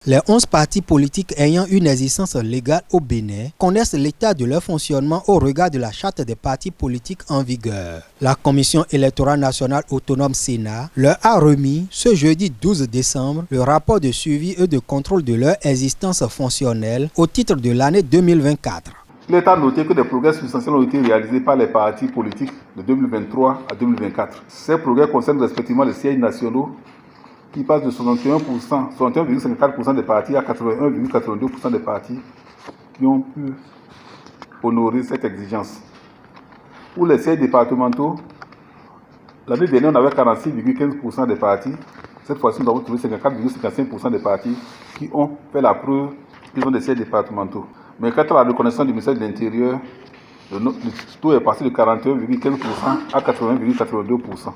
Les 11 partis politiques ayant une existence légale au Bénin connaissent l'état de leur fonctionnement au regard de la charte des partis politiques en vigueur. La Commission électorale nationale autonome Sénat leur a remis ce jeudi 12 décembre le rapport de suivi et de contrôle de leur existence fonctionnelle au titre de l'année 2024. Il est à noter que des progrès substantiels ont été réalisés par les partis politiques de 2023 à 2024. Ces progrès concernent respectivement les sièges nationaux qui passent de 61,54% des partis à 81,82% des partis qui ont pu honorer cette exigence. Pour les sièges départementaux, l'année dernière, on avait 46,15% des partis. Cette fois-ci, nous avons trouvé 54,55% des partis qui ont fait la preuve qu'ils ont des sièges départementaux. Mais quant à la reconnaissance du ministère de l'Intérieur, le taux est passé de 41,15% à 80,82%.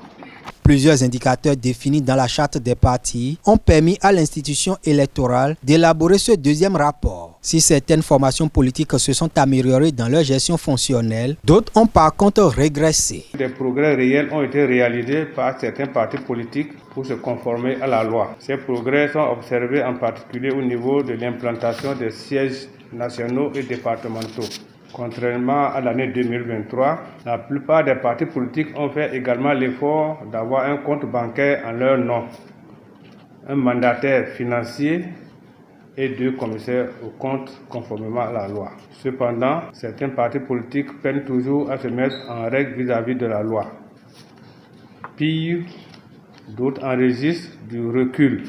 Plusieurs indicateurs définis dans la charte des partis ont permis à l'institution électorale d'élaborer ce deuxième rapport. Si certaines formations politiques se sont améliorées dans leur gestion fonctionnelle, d'autres ont par contre régressé. Des progrès réels ont été réalisés par certains partis politiques pour se conformer à la loi. Ces progrès sont observés en particulier au niveau de l'implantation des sièges nationaux et départementaux. Contrairement à l'année 2023, la plupart des partis politiques ont fait également l'effort d'avoir un compte bancaire en leur nom, un mandataire financier et 2 commissaires aux comptes conformément à la loi. Cependant, certains partis politiques peinent toujours à se mettre en règle vis-à-vis de la loi. Pire, d'autres enregistrent du recul.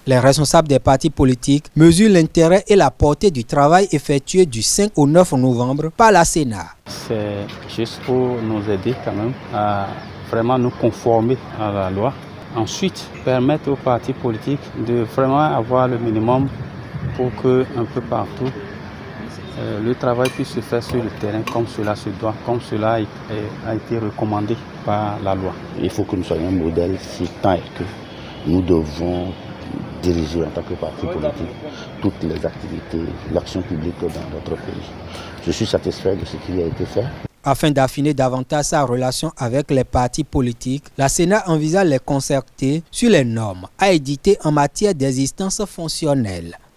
Les responsables des partis politiques mesurent l'intérêt et la portée du travail effectué du 5 au 9 novembre par la Sénat. C'est juste pour nous aider quand même à vraiment nous conformer à la loi. Ensuite, permettre aux partis politiques de vraiment avoir le minimum pour que un peu partout le travail puisse se faire sur le terrain comme cela se doit, comme cela a été recommandé par la loi. Il faut que nous soyons un modèle si tant est que nous devons diriger en tant que parti politique toutes les activités, l'action publique dans notre pays. Je suis satisfait de ce qui a été fait. Afin d'affiner davantage sa relation avec les partis politiques, la Sénat envisage les concerter sur les normes à éditer en matière d'existence fonctionnelle.